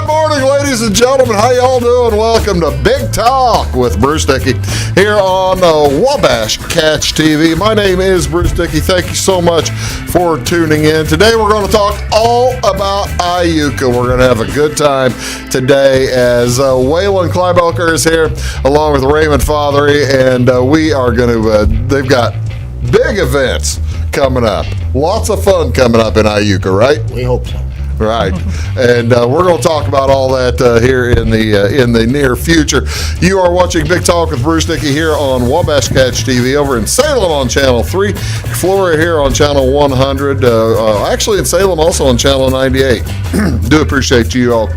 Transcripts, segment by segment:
morning, ladies and gentlemen. How y'all doing? Welcome to Big Talk with Bruce Dickey here on Wabash Catch TV. My name is Bruce Dickey. Thank you so much for tuning in. Today we're going to talk all about Iuka. We're going to have a good time today as Waylon Kleiboeker is here along with Raymond Fatheree, and we are going to, they've got big events coming up. Lots of fun coming up in Iuka, right? We hope so. Right, and we're going to talk about all that here in the near future. You are watching Big Talk with Bruce Dickey here on Wabash Catch TV over in Salem on Channel 3, Florida here on Channel 100, actually in Salem also on Channel 98. Do appreciate you all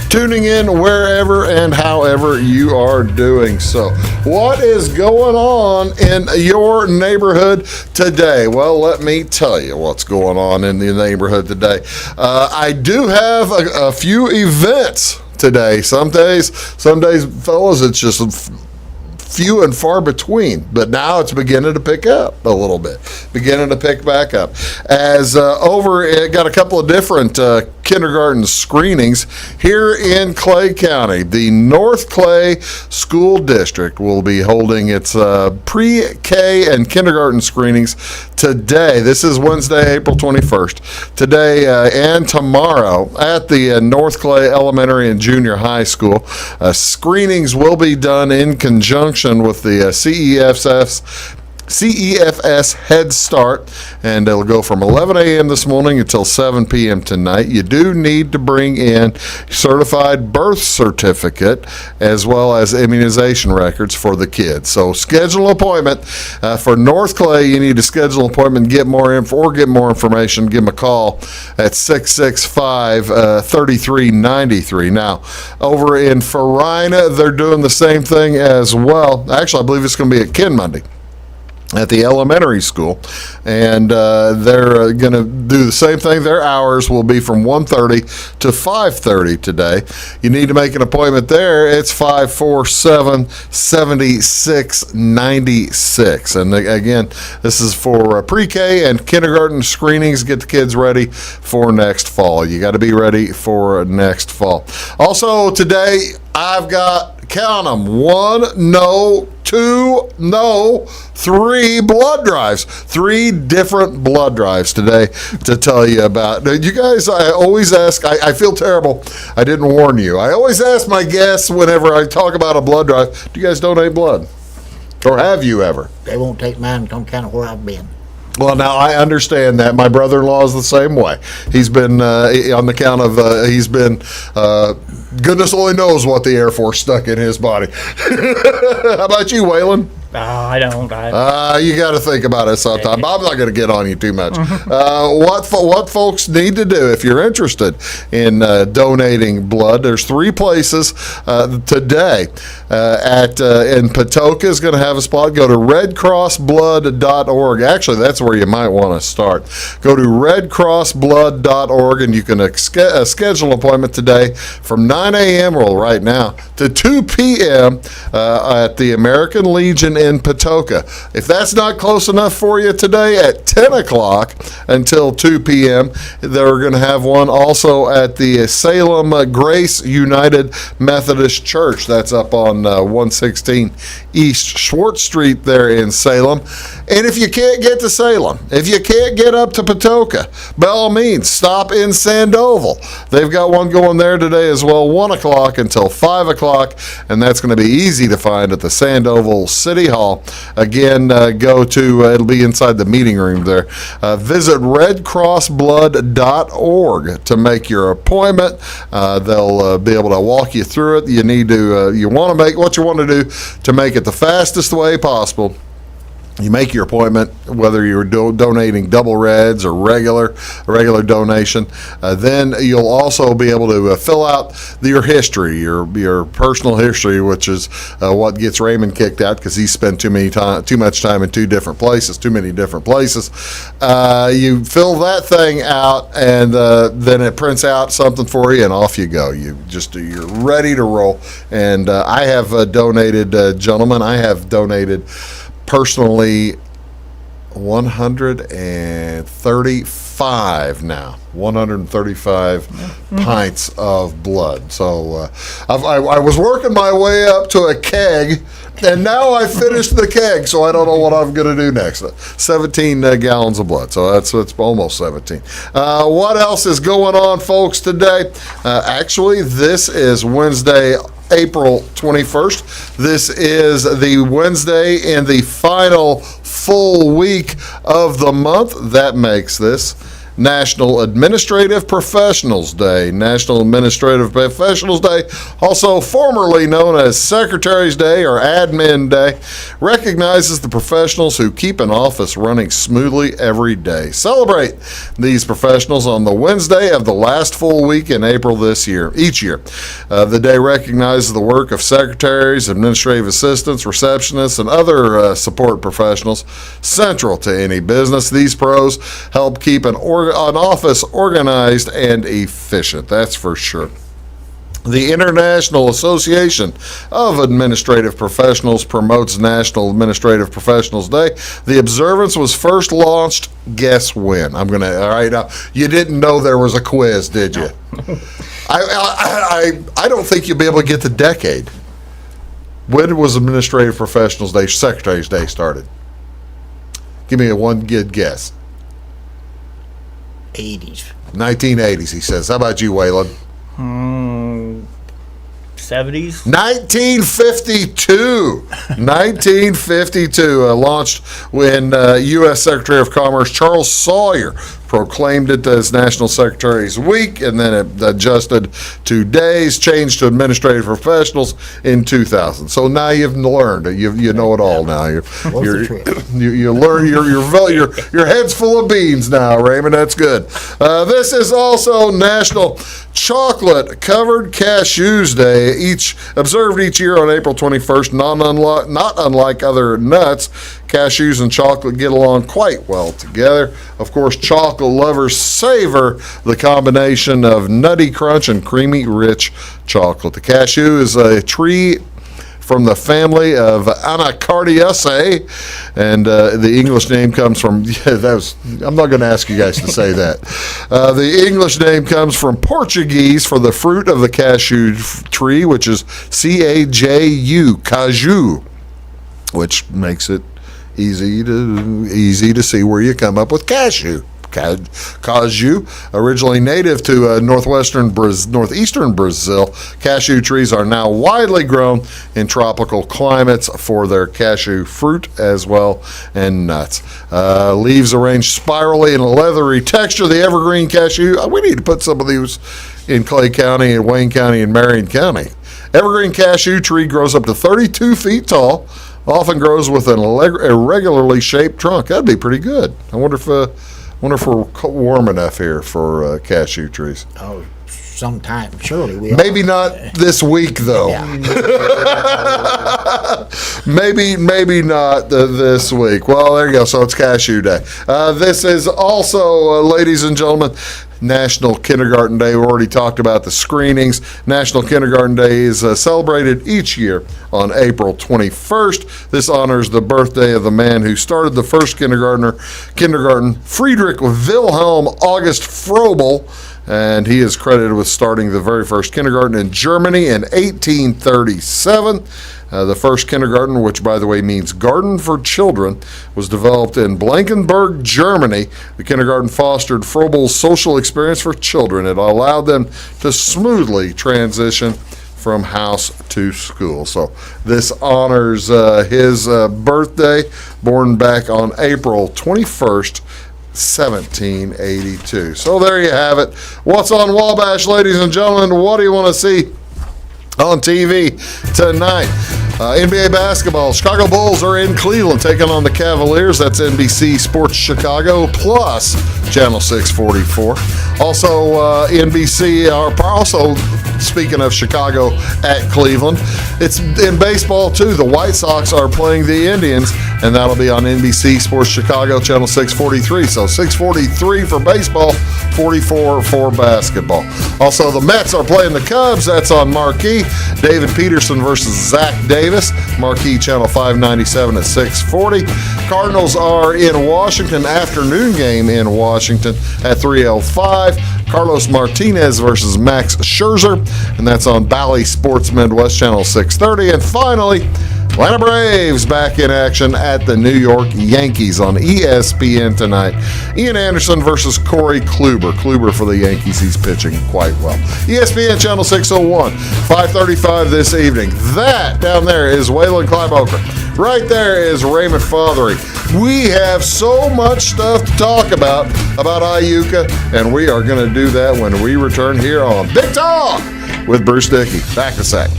tuning in wherever and however you are doing so. What is going on in your neighborhood today? Well, let me tell you what's going on in the neighborhood today. I do have a few events today. Some days, fellas, it's just few and far between, but now it's beginning to pick up a little bit, beginning to pick back up. As it got a couple of different kindergarten screenings here in Clay County. The North Clay School District will be holding its pre-K and kindergarten screenings today. This is Wednesday, April 21st. Today and tomorrow at the North Clay Elementary and Junior High School. Screenings will be done in conjunction with the CEFS Head Start, and it'll go from 11 a.m. this morning until 7 p.m. tonight. You do need to bring in certified birth certificate as well as immunization records for the kids. So schedule an appointment for North Clay. You need to schedule an appointment, get more info, or get more information. Give them a call at 665-3393. Now, over in Farina, they're doing the same thing as well. Actually, I believe it's going to be at Ken Monday at the elementary school, and they're going to do the same thing. Their hours will be from 1:30 to 5:30 today. You need to make an appointment there. It's 547-7696. And again, this is for pre-K and kindergarten screenings. Get the kids ready for next fall. You got to be ready for next fall. Also today, I've got, count them, 1 no, 2 no, 3 blood drives. 3 different blood drives today to tell you about. You guys, I always ask, I feel terrible. I didn't warn you. I always ask my guests whenever I talk about a blood drive, do you guys donate blood? Or have you ever? They won't take mine on account of where I've been. Well, now I understand that. My brother-in-law is the same way. He's been on the count of goodness only knows what the Air Force stuck in his body. How about you, Waylon? I don't. You got to think about it sometime. I'm not going to get on you too much. What folks need to do if you're interested in donating blood? There's 3 places today. In Patoka is going to have a spot. Go to redcrossblood.org. Actually, that's where you might want to start. Go to redcrossblood.org, and you can schedule an appointment today from 9 a.m. well, right now to 2 p.m. At the American Legion in Patoka. If that's not close enough for you today, at 10 o'clock until 2 p.m., they're going to have one also at the Salem Grace United Methodist Church. That's up on 116 East Schwartz Street there in Salem. And if you can't get to Salem, if you can't get up to Patoka, by all means, stop in Sandoval. They've got one going there today as well, 1 o'clock until 5 o'clock, and that's going to be easy to find at the Sandoval City Hall. Again, it'll be inside the meeting room there. Visit redcrossblood.org to make your appointment. They'll be able to walk you through it. You need to, you want to make what you want to do to make it the fastest way possible. You make your appointment, whether you're donating double reds or regular donation. Then you'll also be able to fill out your history, your personal history, which is what gets Raymond kicked out because he spent too much time in too many different places. You fill that thing out, and then it prints out something for you, and off you go. You're ready to roll. And I have donated, gentlemen. I have donated personally 135 now. 135 pints of blood. So I was working my way up to a keg, and now I finished the keg, so I don't know what I'm going to do next. 17 gallons of blood, so that's almost 17. What else is going on, folks, today? Actually, this is Wednesday, April 21st. This is the Wednesday in the final full week of the month. That makes this National Administrative Professionals Day. National Administrative Professionals Day, also formerly known as Secretary's Day or Admin Day, recognizes the professionals who keep an office running smoothly every day. Celebrate these professionals on the Wednesday of the last full week in April each year. The day recognizes the work of secretaries, administrative assistants, receptionists, and other support professionals central to any business. These pros help keep an office organized and efficient, that's for sure. The International Association of Administrative Professionals promotes National Administrative Professionals Day. The observance was first launched, guess when? All right, now, you didn't know there was a quiz, did you? I don't think you'll be able to get the decade. When was Administrative Professionals Day, Secretary's Day started? Give me one good guess. 80s. 1980s, he says. How about you, Waylon? 70s? 1952. 1952. Launched when U.S. Secretary of Commerce Charles Sawyer proclaimed it as National Secretary's Week, and then it adjusted to days, changed to administrative professionals in 2000. So now you've learned. You know it all now. You learn. Your head's full of beans now, Raymond. That's good. This is also National Chocolate Covered Cashews Day, observed each year on April 21st. Not unlike other nuts, cashews and chocolate get along quite well together. Of course, chocolate lovers savor the combination of nutty crunch and creamy, rich chocolate. The cashew is a tree from the family of Anacardiaceae, and the English name comes from, I'm not going to ask you guys to say that. The English name comes from Portuguese for the fruit of the cashew tree, which is C-A-J-U, caju, which makes it easy to see where you come up with cashew. Caju, originally native to northeastern Brazil, cashew trees are now widely grown in tropical climates for their cashew fruit as well and nuts. Leaves arranged spirally in a leathery texture. The evergreen cashew, we need to put some of these in Clay County and Wayne County and Marion County. Evergreen cashew tree grows up to 32 feet tall, often grows with an irregularly shaped trunk. That'd be pretty good. I wonder if we're warm enough here for cashew trees. Oh, sometime, surely we Maybe not this week, though. Yeah. Maybe not this week. Well, there you go. So it's Cashew Day. This is also, ladies and gentlemen, National Kindergarten Day. We already talked about the screenings. National Kindergarten Day is celebrated each year on April 21st. This honors the birthday of the man who started the first kindergarten, Friedrich Wilhelm August Froebel, and he is credited with starting the very first kindergarten in Germany in 1837. The first kindergarten, which by the way means garden for children, was developed in Blankenburg, Germany. The kindergarten fostered Froebel's social experience for children. It allowed them to smoothly transition from house to school. So this honors his birthday, born back on April 21st, 1782. So there you have it. What's on Wabash, ladies and gentlemen? What do you want to see on TV tonight? NBA basketball. Chicago Bulls are in Cleveland taking on the Cavaliers. That's NBC Sports Chicago plus Channel 644. Also, NBC, also Speaking of Chicago at Cleveland, it's in baseball too. The White Sox are playing the Indians, and that'll be on NBC Sports Chicago, channel 643. So 643 for baseball, 44 for basketball. Also, the Mets are playing the Cubs. That's on Marquee. David Peterson versus Zach Davis. Marquee, channel 597 at 640. Cardinals are in Washington. Afternoon game in Washington at 3:05. Carlos Martinez versus Max Scherzer, and that's on Bally Sports Midwest, channel 630. And finally, Atlanta Braves back in action at the New York Yankees on ESPN tonight. Ian Anderson versus Corey Kluber. Kluber for the Yankees, he's pitching quite well. ESPN channel 601, 5:35 this evening. That down there is Waylon Kleiboeker. Right there is Raymond Fatheree. We have so much stuff to talk about Iuka, and we are going to do that when we return here on Big Talk with Bruce Dickey. Back in a sec.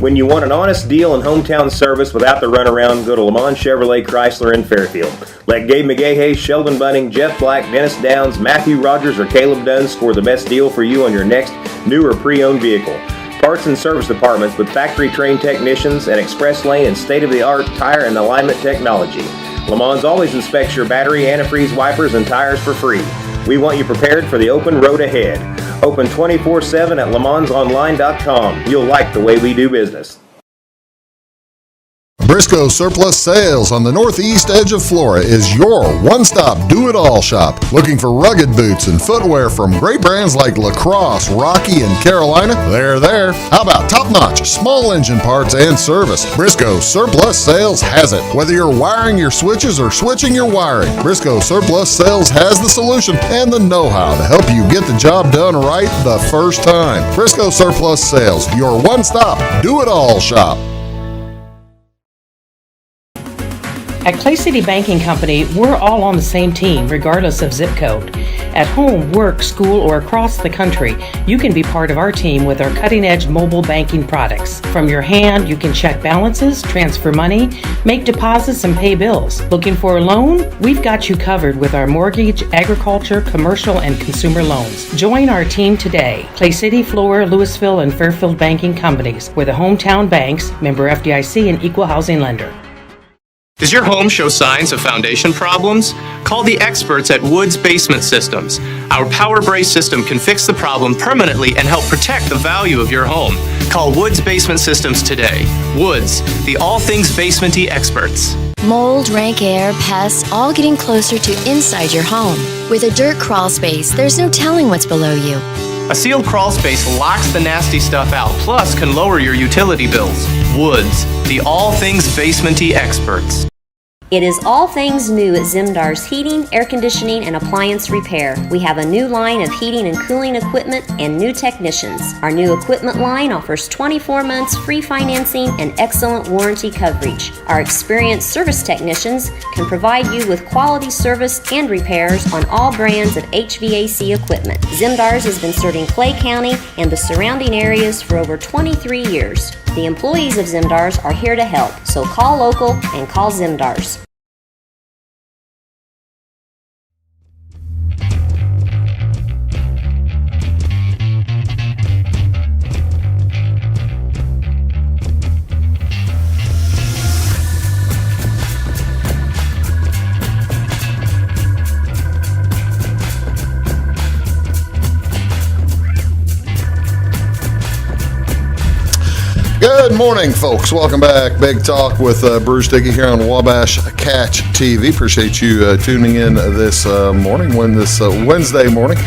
When you want an honest deal and hometown service without the runaround, go to Lamont Chevrolet Chrysler in Fairfield. Let Gabe McGahey, Sheldon Bunning, Jeff Black, Dennis Downs, Matthew Rogers, or Caleb Dunn score the best deal for you on your next new or pre-owned vehicle. Parts and service departments with factory-trained technicians and express lane and state-of-the-art tire and alignment technology. Lamont always inspects your battery, antifreeze, wipers, and tires for free. We want you prepared for the open road ahead. Open 24/7 at LeMansOnline.com. You'll like the way we do business. Briscoe Surplus Sales on the northeast edge of Flora is your one-stop do-it-all shop. Looking for rugged boots and footwear from great brands like Lacrosse, Rocky, and Carolina? They're there. How about top-notch small engine parts and service? Briscoe Surplus Sales has it. Whether you're wiring your switches or switching your wiring, Briscoe Surplus Sales has the solution and the know-how to help you get the job done right the first time. Briscoe Surplus Sales, your one-stop do-it-all shop. At Clay City Banking Company, we're all on the same team, regardless of zip code. At home, work, school, or across the country, you can be part of our team with our cutting-edge mobile banking products. From your hand, you can check balances, transfer money, make deposits, and pay bills. Looking for a loan? We've got you covered with our mortgage, agriculture, commercial, and consumer loans. Join our team today. Clay City, Flora, Louisville, and Fairfield Banking Companies. We're the hometown banks, member FDIC, and equal housing lender. Does your home show signs of foundation problems? Call the experts at Woods Basement Systems. Our Power Brace system can fix the problem permanently and help protect the value of your home. Call Woods Basement Systems today. Woods, the all things basement-y experts. Mold, rank air, pests, all getting closer to inside your home. With a dirt crawl space, there's no telling what's below you. A sealed crawl space locks the nasty stuff out, plus can lower your utility bills. Woods, the all things basement-y experts. It is all things new at Zimdar's Heating, Air Conditioning, and Appliance Repair. We have a new line of heating and cooling equipment and new technicians. Our new equipment line offers 24 months free financing and excellent warranty coverage. Our experienced service technicians can provide you with quality service and repairs on all brands of HVAC equipment. Zimdar's has been serving Clay County and the surrounding areas for over 23 years. The employees of Zimdar's are here to help, so call local and call Zimdar's. Good morning, folks. Welcome back. Big Talk with Bruce Dickey here on Wabash Catch TV. Appreciate you tuning in this morning, Wednesday morning,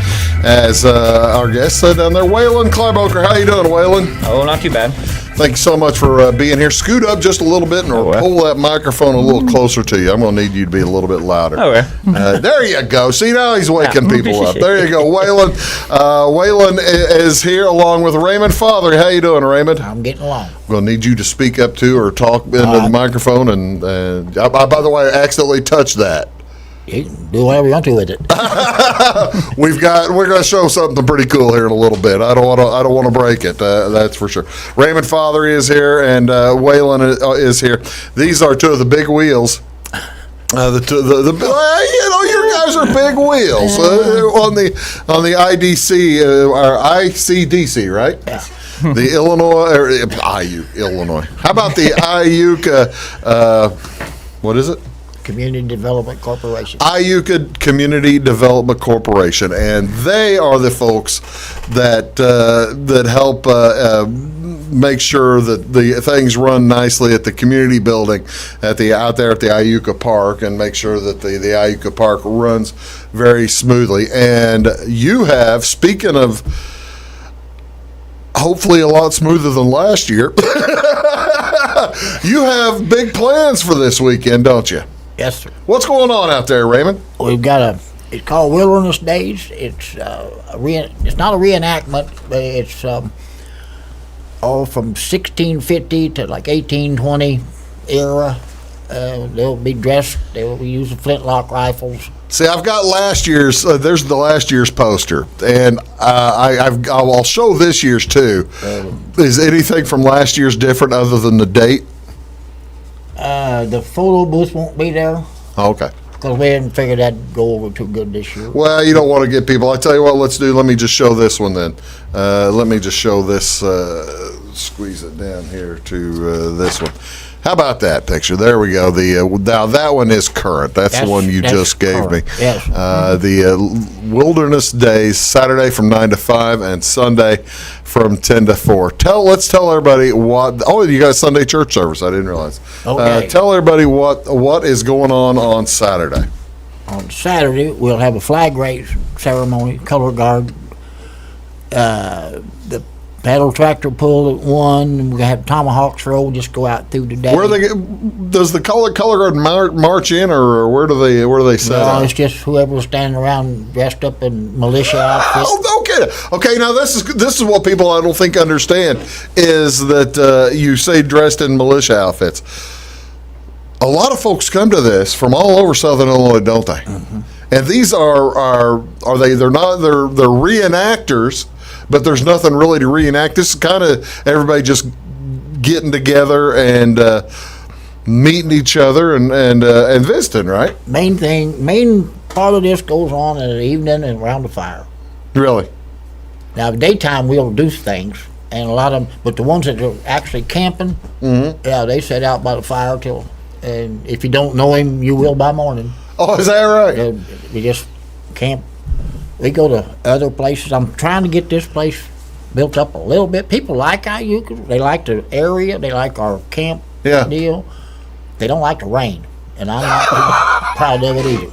as our guest down there, Waylon Kleiboeker. How you doing, Waylon? Oh, not too bad. Thank you so much for being here. Scoot up just a little bit and pull that microphone a little closer to you. I'm going to need you to be a little bit louder. Okay. There you go. See, now he's waking people up. There you go. Waylon. Waylon is here along with Raymond Fatheree. How you doing, Raymond? I'm getting along. I'm going to need you to speak up to or talk into the microphone. And by the way, I accidentally touched that. You can do whatever you want to with it. We're going to show something pretty cool here in a little bit. I don't want to break it. That's for sure. Raymond Fatheree is here and Waylon is here. These are two of the big wheels. You guys are big wheels on the IDC or ICDC, right? Yeah. The Illinois. How about the Iuka? What is it? Community Development Corporation. Iuka Community Development Corporation, and they are the folks that help make sure that the things run nicely at the community building out there at the Iuka Park, and make sure that the Iuka Park runs very smoothly. And you have, speaking of hopefully a lot smoother than last year, you have big plans for this weekend, don't you? Yes, sir. What's going on out there, Raymond? We've got it's called Wilderness Days. It's it's not a reenactment, but it's all from 1650 to like 1820 era. They'll be dressed. They will be using flintlock rifles. See, I've got last year's. There's the last year's poster, and I'll show this year's too. Is anything from last year's different other than the date? The photo booth won't be there Oh, okay. because we hadn't figured that'd go over too good this year. Well, you don't want to get people. I tell you what, let me just show this one then. Let me just show this. Squeeze it down here to this one. How about that picture? There we go. Now that one is current. That's the one you just gave me. Yes. The Wilderness Days, Saturday from 9 to 5 and Sunday from 10 to 4. Let's tell everybody what. Oh, you got a Sunday church service. I didn't realize. Okay. Tell everybody what is going on Saturday. On Saturday, we'll have a flag raise ceremony, color guard. The paddle tractor pull at 1. We're gonna have tomahawk throw. Just go out through the day. Does the color guard march in, or where do they set No, up? it's just whoever's standing around dressed up in militia outfits. Oh, okay. Now this is what people I don't think understand is that you say dressed in militia outfits. A lot of folks come to this from all over Southern Illinois, don't they? Mm-hmm. And these are they? They're reenactors. But there's nothing really to reenact. This is kind of everybody just getting together and meeting each other and visiting, right? Main part of this goes on in the evening and around the fire. Really? Now, daytime we'll do things, and a lot of them, but the ones that are actually camping, yeah, they sit out by the fire till, and if you don't know him, you will by morning. Oh, is that right? We just camp. We go to other places. I'm trying to get this place built up a little bit. People like Iuka. They like the area. They like our camp deal. They don't like the rain, and I'm not proud of it either.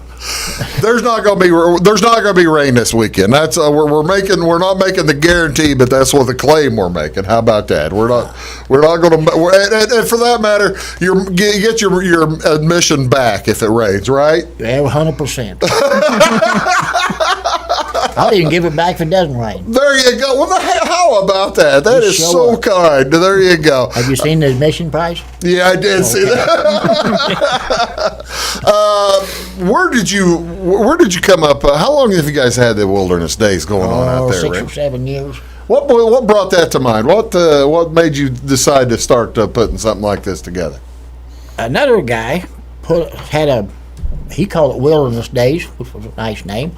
There's not going to be rain this weekend. That's we're not making the guarantee, but that's what the claim we're making. How about that? We're not going to. And for that matter, you get your admission back if it rains, right? Yeah, 100%. I'll even give it back if it doesn't rain. There you go. Well, how about that? That is so kind. There you go. Have you seen the admission price? Yeah, I did see that. Where did you come up? How long have you guys had the Wilderness Days going on out there? 6 or 7 years. What brought that to mind? What made you decide to start putting something like this together? Another guy he called it Wilderness Days, which was a nice name.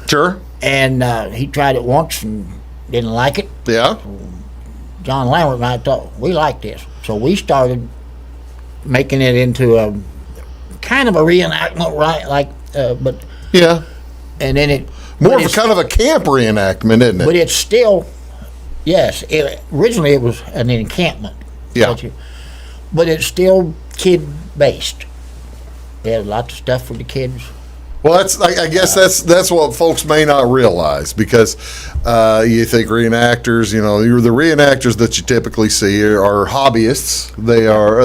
Sure. And he tried it once and didn't like it. Yeah. John Lambert and I thought, we like this. So we started making it into a kind of a reenactment, right? But yeah. And then it more of a kind of a camp reenactment, isn't it? But it's still, yes. Originally it was an encampment. Yeah. But it's still kid based. There's lots of stuff for the kids. Well, I guess that's what folks may not realize, because you think reenactors, the reenactors that you typically see are hobbyists. They are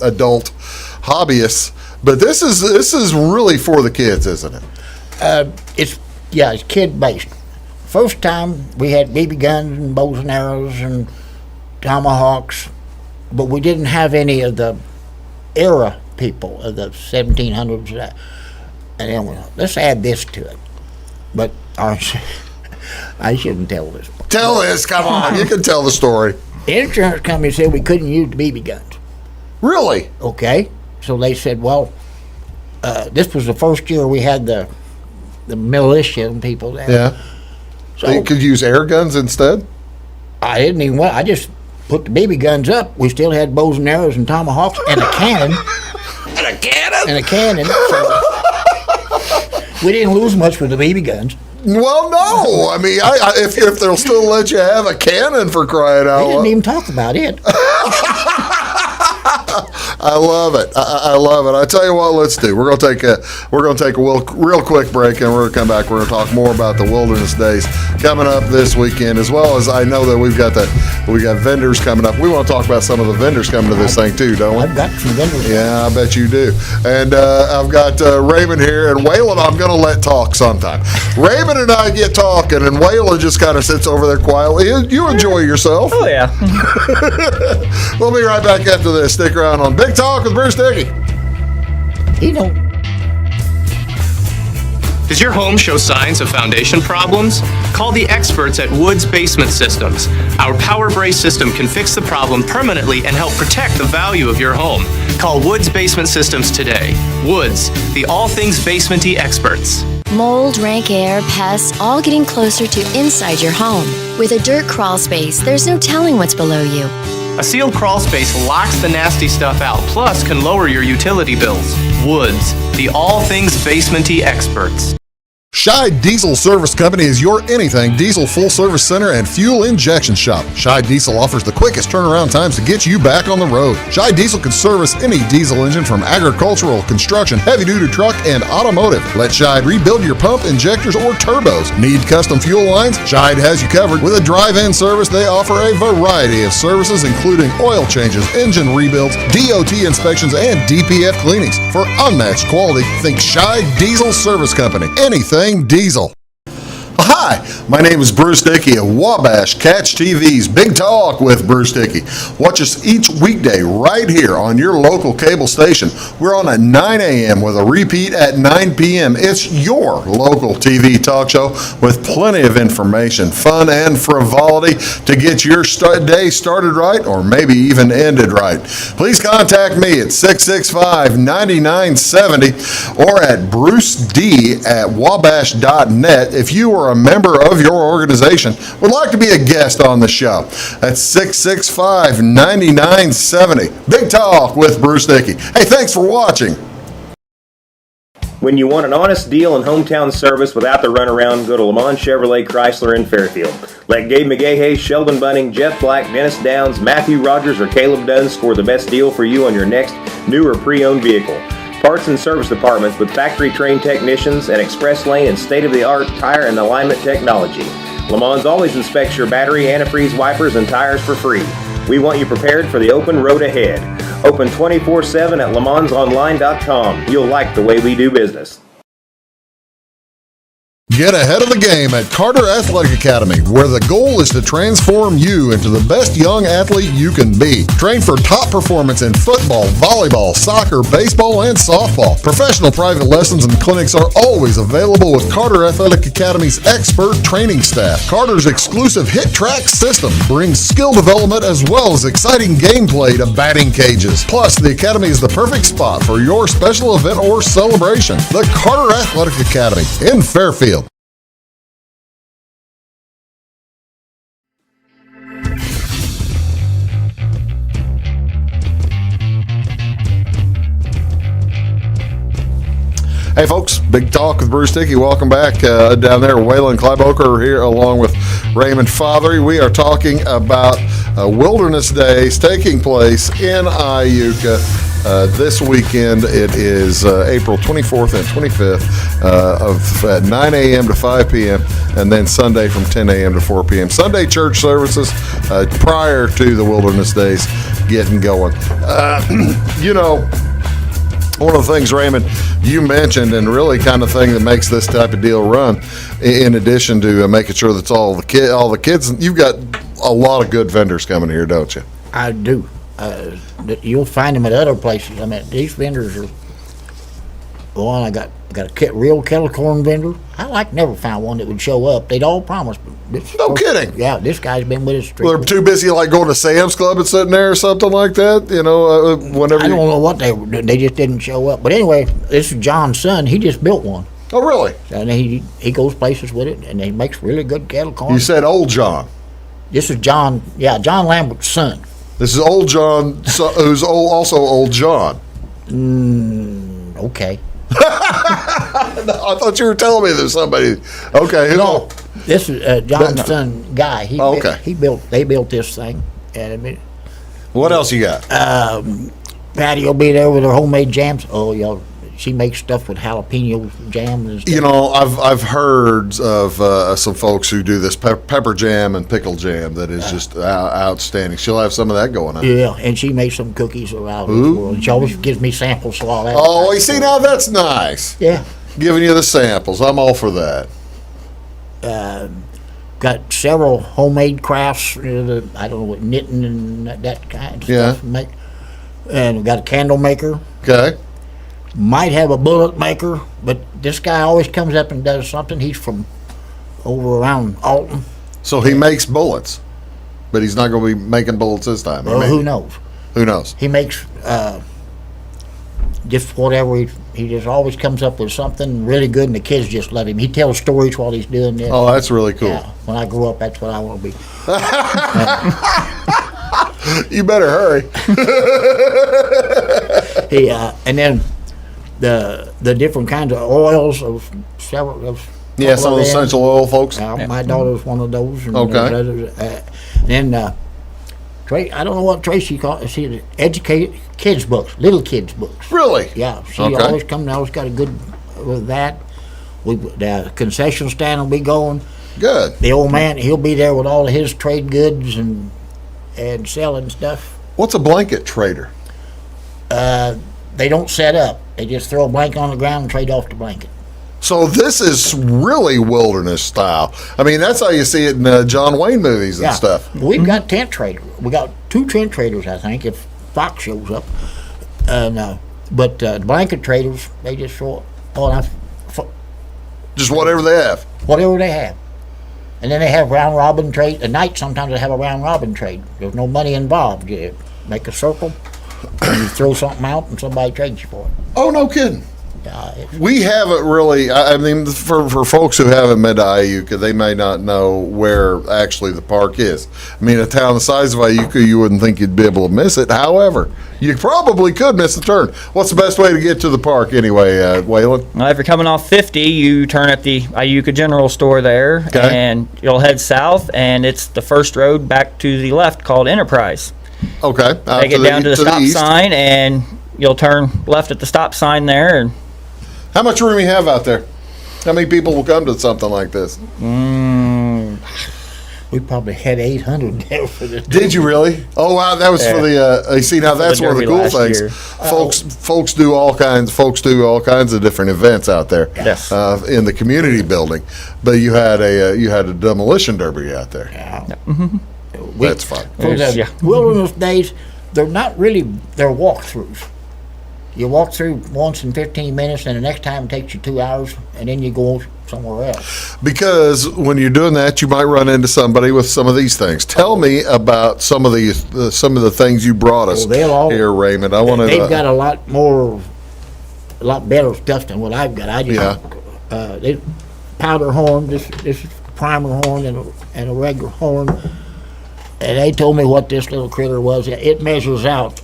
adult hobbyists, but this is really for the kids, isn't it? It's kid based. First time we had BB guns and bows and arrows and tomahawks, but we didn't have any of the era people of the 1700s. And then let's add this to it. But I shouldn't tell this. Tell this, come on. You can tell the story. The insurance company said we couldn't use the BB guns. Really? Okay. So they said, well, this was the first year we had the the militia and people there. Yeah. So you could use air guns instead? I didn't even I just put the BB guns up. We still had bows and arrows and tomahawks and a cannon. And a cannon. So we didn't lose much with the BB guns. Well, no. I mean, if they'll still let you have a cannon, for crying out loud. They didn't even talk about it. I love it. I love it. I tell you what, let's do. We're gonna take a real quick break, and we're gonna come back. We're gonna talk more about the Wilderness Days coming up this weekend, as well as I know that we got vendors coming up. We want to talk about some of the vendors coming to this thing too, don't we? I've got some vendors. Yeah, I bet you do. And I've got Raymond here, and Waylon I'm going to let talk sometime. Raymond and I get talking, and Waylon just kind of sits over there quietly. You enjoy yourself. Oh, yeah. We'll be right back after this. Stick around on Big Talk with Bruce Dickey. You know. Does your home show signs of foundation problems? Call the experts at Woods Basement Systems. Our Power Brace system can fix the problem permanently and help protect the value of your home. Call Woods Basement Systems today. Woods, the all things basement-y experts. Mold, rank air, pests, all getting closer to inside your home. With a dirt crawl space, there's no telling what's below you. A sealed crawl space locks the nasty stuff out, plus can lower your utility bills. Woods, the all things basement-y experts. Scheid Diesel Service Company is your anything diesel full service center and fuel injection shop. Scheid Diesel offers the quickest turnaround times to get you back on the road. Scheid Diesel can service any diesel engine from agricultural, construction, heavy-duty truck, and automotive. Let Scheid rebuild your pump, injectors, or turbos. Need custom fuel lines? Scheid has you covered. With a drive-in service, they offer a variety of services, including oil changes, engine rebuilds, DOT inspections, and DPF cleanings. For unmatched quality, think Scheid Diesel Service Company. Anything diesel. Hi, my name is Bruce Dickey of Wabash Catch TV's Big Talk with Bruce Dickey. Watch us each weekday right here on your local cable station. We're on at 9 a.m. with a repeat at 9 p.m. It's your local TV talk show with plenty of information, fun, and frivolity to get your day started right or maybe even ended right. Please contact me at 665-9970 or at bruced@wabash.net if you are a member of your organization would like to be a guest on the show. That's 665-9970. Big Talk with Bruce Dickey. Hey, thanks for watching. When you want an honest deal and hometown service without the runaround, go to Lamont Chevrolet Chrysler in Fairfield. Let Gabe McGahey, Sheldon Bunning, Jeff Black, Dennis Downs, Matthew Rogers, or Caleb Dunn score the best deal for you on your next new or pre-owned vehicle. Parts and service departments with factory-trained technicians and express lane and state-of-the-art tire and alignment technology. Lamont always inspects your battery, antifreeze, wipers, and tires for free. We want you prepared for the open road ahead. Open 24/7 at LaMonsOnline.com. You'll like the way we do business. Get ahead of the game at Carter Athletic Academy, where the goal is to transform you into the best young athlete you can be. Train for top performance in football, volleyball, soccer, baseball, and softball. Professional private lessons and clinics are always available with Carter Athletic Academy's expert training staff. Carter's exclusive Hit Track system brings skill development as well as exciting gameplay to batting cages. Plus, the Academy is the perfect spot for your special event or celebration. The Carter Athletic Academy in Fairfield. Hey folks, Big Talk with Bruce Dickey. Welcome back down there. Waylon Kleiboeker here along with Raymond Fatheree. We are talking about Wilderness Days taking place in Iuka this weekend. It is April 24th and 25th at 9 a.m. to 5 p.m. and then Sunday from 10 a.m. to 4 p.m. Sunday church services prior to the Wilderness Days getting going. One of the things, Raymond, you mentioned, and really kind of thing that makes this type of deal run, in addition to making sure that's all the kids, you've got a lot of good vendors coming here, don't you? I do. You'll find them at other places. I mean, these vendors are. One, I got a real kettle corn vendor. I never found one that would show up. They'd all promise. No kidding. Yeah, this guy's been with us. Well, they're too busy going to Sam's Club and sitting there or something like that. Whenever. I don't know what they just didn't show up. But anyway, this is John's son. He just built one. Oh, really? And he goes places with it, and he makes really good kettle corn. You said Old John. This is John Lambert's son. This is Old John, who's also Old John. Okay. I thought you were telling me there's somebody. Okay, No, this is John's son, Guy. They built this thing. And I mean, what else you got? Patty will be there with her homemade jams. Oh, y'all. She makes stuff with jalapeno jam and stuff. You know, I've heard of some folks who do this pepper jam and pickle jam that is just outstanding. She'll have some of that going on. Yeah, and she makes some cookies around this world. And she always gives me samples of all that. Oh, you see, now that's nice. Yeah. Giving you the samples. I'm all for that. Got several homemade crafts. I don't know what knitting and that kind of stuff. And we got a candle maker. Okay. Might have a bullet maker, but this guy always comes up and does something. He's from over around Alton. So he makes bullets, but he's not going to be making bullets this time. Well, who knows? Who knows? He makes just whatever. He just always comes up with something really good, and the kids just love him. He tells stories while he's doing this. Oh, that's really cool. Yeah, when I grow up, that's what I want to be. You better hurry. And then the different kinds of oils of several of some of the essential oil folks. My daughter's one of those. And Okay. Others, then I don't know what Tracy called it. She educated kids books, little kids books. Really? Yeah, she Okay. always got a good with that. The concession stand will be going. Good. The old man, he'll be there with all of his trade goods and selling stuff. What's a blanket trader? They don't set up. They just throw a blanket on the ground and trade off the blanket. So this is really wilderness style. I mean, that's how you see it in John Wayne movies and stuff. We've got tent traders. We got 2 tent traders, I think, if Fox shows up. But the blanket traders, they just throw Just whatever they have. whatever they have. And then they have round robin trade. At night, sometimes they have a round robin trade. There's no money involved. You make a circle, and you throw something out, and somebody trades you for it. Oh, no kidding. We haven't really, I mean, for folks who haven't been to Iuka, they may not know where actually the park is. I mean, a town the size of Iuka, you wouldn't think you'd be able to miss it. However, you probably could miss the turn. What's the best way to get to the park anyway, Waylon? Well, if you're coming off 50, you turn at the Iuka General Store there, Okay. and you'll head south, and it's the first road back to the left called Enterprise. Okay. Take it down to the stop sign, and you'll turn left at the stop sign there. And how much room you have out there? How many people will come to something like this? We probably had 800 there for this. Did you really? Oh wow, that was for the. You see, now that's one of the Derby cool last things. year. Folks do all kinds. Folks do all kinds of different events out there. Yes. In the community building, but you had a demolition derby out there. That's fun. For the wilderness days, they're not really, they're walkthroughs. You walk through once in 15 minutes, and the next time it takes you 2 hours, and then you go somewhere else. Because when you're doing that, you might run into somebody with some of these things. Tell me about some of the things you brought us here, Raymond. I want to. They've got a lot better stuff than what I've got. I just powder horn. This is primer horn and a regular horn. And they told me what this little critter was. It measures out.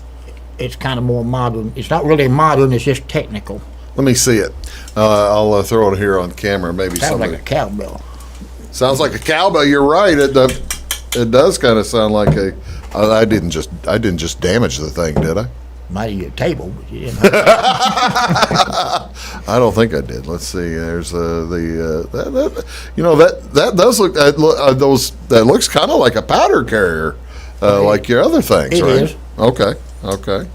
It's kind of more modern. It's not really modern. It's just technical. Let me see it. I'll throw it here on camera. Maybe Sounds like a cowbell. Sounds like a cowbell. You're right. It does kind of sound like a. I didn't just damage the thing, did I? Might have your table, but you didn't. I don't think I did. Let's see. There's that does look that looks kind of like a powder carrier, like your other things, It right? is. Okay.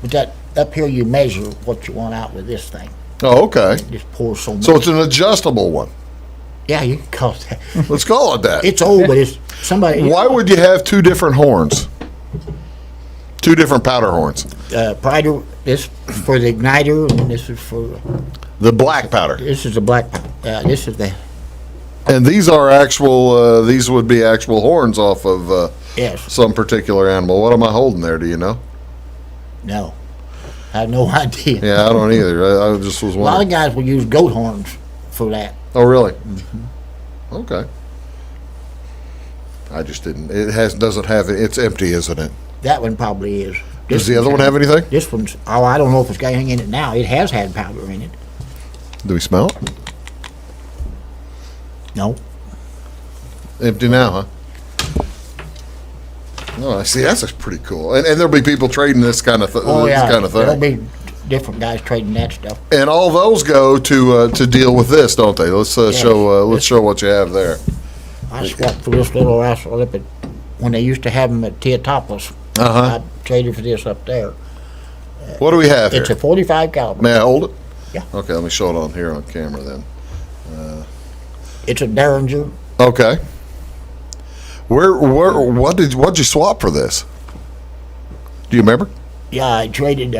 But that up here, you measure what you want out with this thing. Oh, okay. Just pour so much. So it's an adjustable one. Yeah, you can call it that. Let's call it that. It's old, but it's somebody. Why would you have 2 different horns? 2 different powder horns. Powder. This for the igniter, and this is for. The black powder. This is the black. This is the. And these are actual. These would be actual horns off of Yes. some particular animal. What am I holding there? Do you know? No, I have no idea. Yeah, I don't either. I just was A lot of wondering. guys will use goat horns for that. Oh, really? Mm-hmm. Okay. I just didn't. It doesn't have. It's empty, isn't it? That one probably is. Does the other one have anything? This one's. Oh, I don't know if it's got anything in it now. It has had powder in it. Do we smell it? No. Empty now, huh? Oh, I see. That's pretty cool. And there'll be people trading this kind of, Oh yeah. this kind of thing. There'll be different guys trading that stuff. And all those go to deal with this, don't they? Let's show what you have there. I swapped for this little rascal up at when they used to have them at Teotopolis. Uh-huh. I traded for this up there. What do we have here? It's a 45 caliber. May I hold it? Yeah. Okay, let me show it on here on camera then. It's a Derringer. Okay. What'd you swap for this? Do you remember? Yeah, I traded.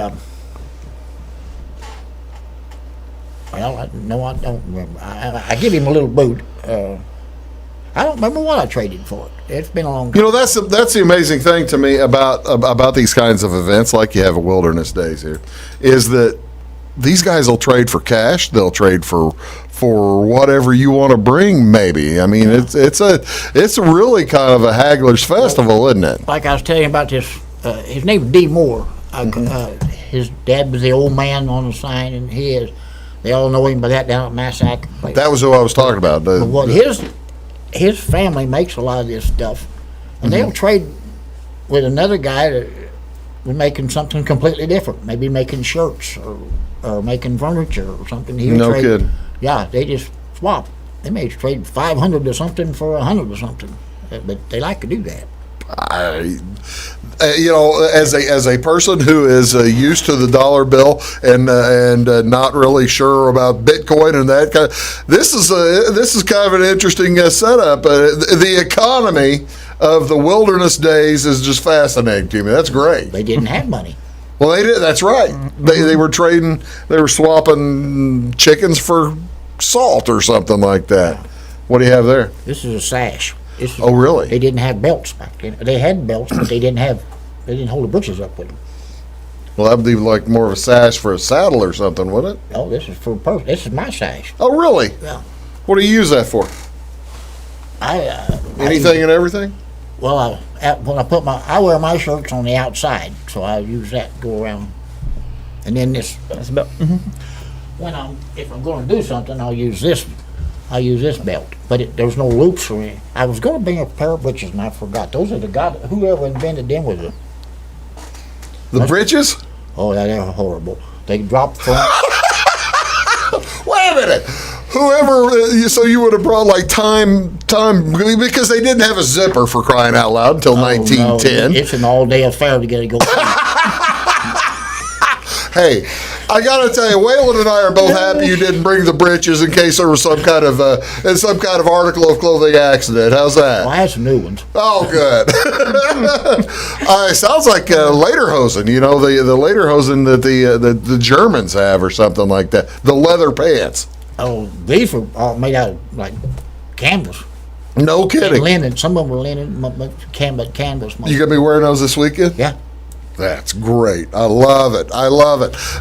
Well, I don't remember. I give him a little boot. I don't remember what I traded for it. It's been a long time. You know, that's the amazing thing to me about these kinds of events, like you have at Wilderness Days here, is that these guys will trade for cash. They'll trade for whatever you want to bring. Maybe. I mean, it's really kind of a haggler's festival, isn't it? Like I was telling you about this. His name was D. Moore. His dad was the old man on the sign, and he is. They all know him by that down at Massac. That was who I was talking about. Well, his family makes a lot of this stuff, and they'll trade with another guy that was making something completely different. Maybe making shirts or making furniture or something. No kidding. Yeah, they just swap. They may trade 500 or something for 100 or something, but they like to do that. As a person who is used to the dollar bill and not really sure about Bitcoin and that kind of, this is kind of an interesting setup. The economy of the Wilderness Days is just fascinating to me. That's great. They didn't have money. Well, they did. That's right. They were trading. They were swapping chickens for salt or something like that. What do you have there? This is a sash. Oh, really? They didn't have belts back then. They had belts, but they didn't hold the britches up with them. Well, that would be like more of a sash for a saddle or something, wouldn't it? Oh, this is for this is my sash. Oh, really? Yeah. What do you use that for? Anything and everything? Well, when I wear my shirts on the outside, so I use that to go around. And then this. That's about. If I'm going to do something, I'll use this. I use this belt, but there's no loops or anything. I was going to bring a pair of breeches and I forgot. Those are whoever invented them was the breeches? Oh, they're horrible. They drop front. Wait a minute. So you would have brought like time because they didn't have a zipper, for crying out loud, until 1910. No, it's an all-day affair to get it going. Hey, I gotta tell you, Waylon and I are both happy you didn't bring the breeches in case there was some kind of article of clothing accident. How's that? Well, I had some new ones. Oh, good. Sounds like lederhosen. You know, the lederhosen that the Germans have or something like that. The leather pants. Oh, these were all made out of like canvas. No kidding. And linen. Some of them were linen, but canvas. You gonna be wearing those this weekend? Yeah. That's great. I love it.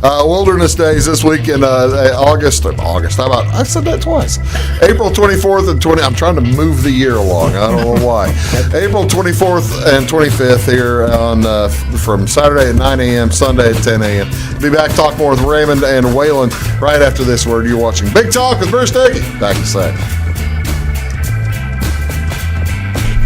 Wilderness Days this weekend, August. How about, I said that twice. April 24th and 20th. I'm trying to move the year along. I don't know why. April 24th and 25th here from Saturday at 9 a.m., Sunday at 10 a.m. Be back talk more with Raymond and Waylon right after this word. You're watching Big Talk with Bruce Dickey. Back in a second.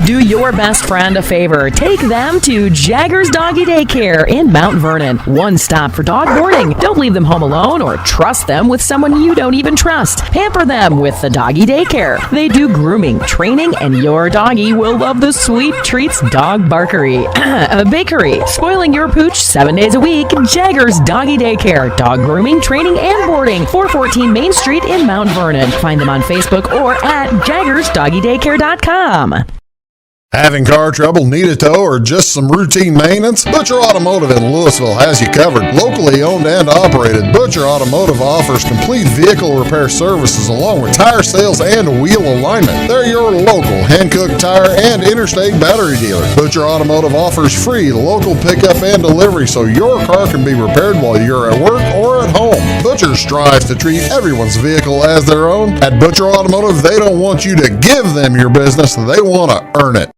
Do your best friend a favor. Take them to Jagger's Doggy Daycare in Mount Vernon. One stop for dog boarding. Don't leave them home alone or trust them with someone you don't even trust. Pamper them with the Doggy Daycare. They do grooming, training, and your doggy will love the sweet treats dog barkery. A bakery. Spoiling your pooch 7 days a week. Jagger's Doggy Daycare. Dog grooming, training, and boarding. 414 Main Street in Mount Vernon. Find them on Facebook or at jaggersdoggydaycare.com. Having car trouble, need a tow, or just some routine maintenance? Butcher Automotive in Louisville has you covered. Locally owned and operated, Butcher Automotive offers complete vehicle repair services along with tire sales and wheel alignment. They're your local hand-cooked tire and interstate battery dealer. Butcher Automotive offers free local pickup and delivery so your car can be repaired while you're at work or at home. Butcher strives to treat everyone's vehicle as their own. At Butcher Automotive, they don't want you to give them your business, they want to earn it.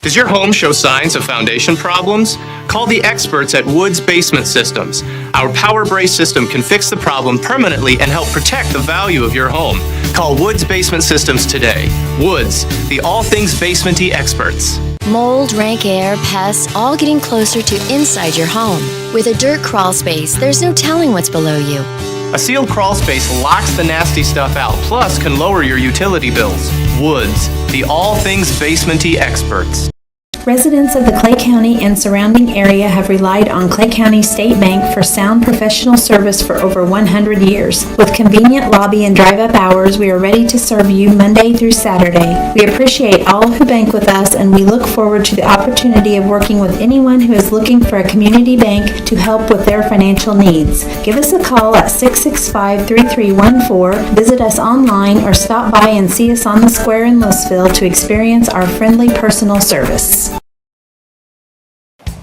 Does your home show signs of foundation problems? Call the experts at Woods Basement Systems. Our Power Brace system can fix the problem permanently and help protect the value of your home. Call Woods Basement Systems today. Woods, the all things basement-y experts. Mold, rank air, pests, all getting closer to inside your home. With a dirt crawl space, there's no telling what's below you. A sealed crawl space locks the nasty stuff out, plus can lower your utility bills. Woods, the all things basement-y experts. Residents of the Clay County and surrounding area have relied on Clay County State Bank for sound professional service for over 100 years. With convenient lobby and drive-up hours, we are ready to serve you Monday through Saturday. We appreciate all who bank with us, and we look forward to the opportunity of working with anyone who is looking for a community bank to help with their financial needs. Give us a call at 665-3314, visit us online, or stop by and see us on the square in Louisville to experience our friendly personal service.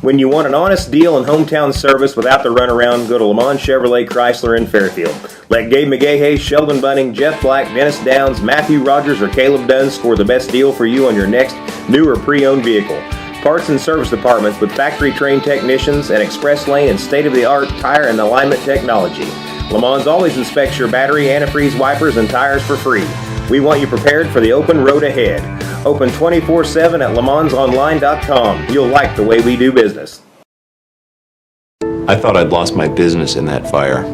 When you want an honest deal and hometown service without the runaround, go to Lamont Chevrolet Chrysler in Fairfield. Let Gabe McGahey, Sheldon Bunning, Jeff Black, Dennis Downs, Matthew Rogers, or Caleb Dunn score the best deal for you on your next new or pre-owned vehicle. Parts and service departments with factory-trained technicians and express lane and state-of-the-art tire and alignment technology. Lamont always inspects your battery, antifreeze, wipers, and tires for free. We want you prepared for the open road ahead. Open 24/7 at LeMansOnline.com. You'll like the way we do business. I thought I'd lost my business in that fire,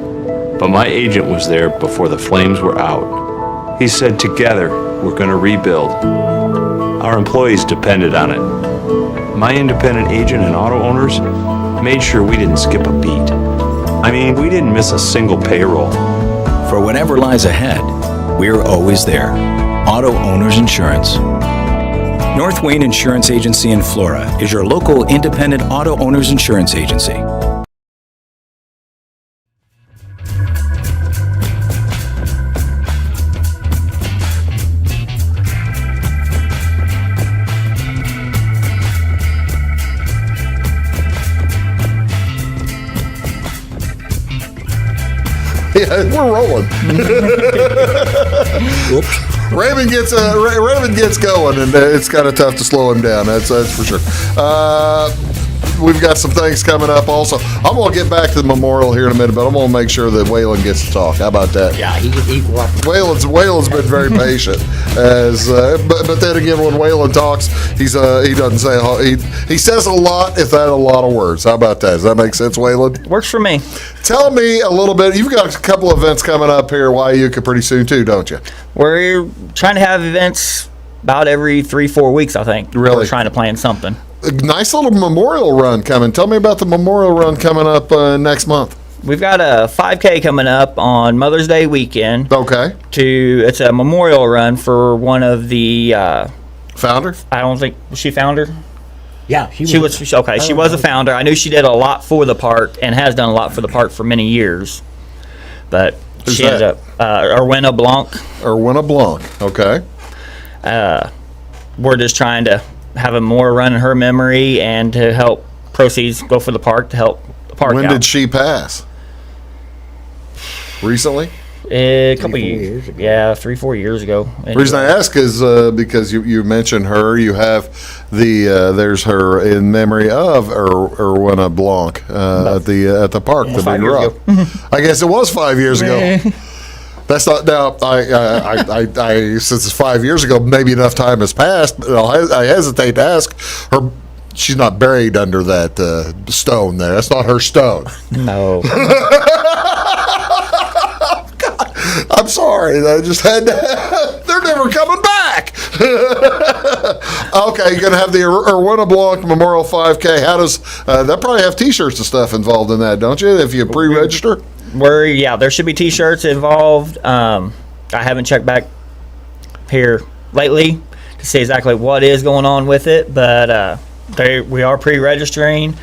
but my agent was there before the flames were out. He said, together, we're going to rebuild. Our employees depended on it. My independent agent and auto owners made sure we didn't skip a beat. I mean, we didn't miss a single payroll. For whatever lies ahead, we're always there. Auto Owners Insurance. North Wayne Insurance Agency in Flora is your local independent auto owners insurance agency. Yeah, we're rolling. Whoops. Raymond gets going, and it's kind of tough to slow him down. That's for sure. We've got some things coming up also. I'm going to get back to the memorial here in a minute, but I'm going to make sure that Waylon gets to talk. How about that? Yeah, he Waylon's been very patient. But then again, when Waylon talks, he doesn't say he says a lot if that's a lot of words. How about that? Does that make sense, Waylon? Works for me. Tell me a little bit. You've got a couple of events coming up here, Iuka, pretty soon too, don't you? We're trying to have events about every 3-4 weeks, I think. Really? We're trying to plan something. A nice little memorial run coming. Tell me about the memorial run coming up next month. We've got a 5K coming up on Mother's Day weekend. Okay. It's a memorial run for one of the founder. I don't think was she founder. Yeah, she was okay. She was a founder. I knew she did a lot for the park and has done a lot for the park for many years. But she ended up Erwina Blanc. Erwina Blanc. Okay. We're just trying to have a more run in her memory and to help proceeds go for the park to help the park When out. did she pass? Recently? A couple of years ago. Yeah, 3-4 years ago. The reason I ask is because you mentioned her. You have there's her in memory of Erwina Blanc at the park, the Big Rock. I guess it was 5 years ago. That's not now. I since it's 5 years ago, maybe enough time has passed. But I hesitate to ask her. She's not buried under that stone there. That's not her stone. No. God, I'm sorry. I just had to. They're never coming back. Okay, you're gonna have the Erwina Blanc Memorial 5K. How does that probably have T-shirts and stuff involved in that, don't you? If you pre-register. There should be T-shirts involved. I haven't checked back here lately to see exactly what is going on with it, but we are pre-registering.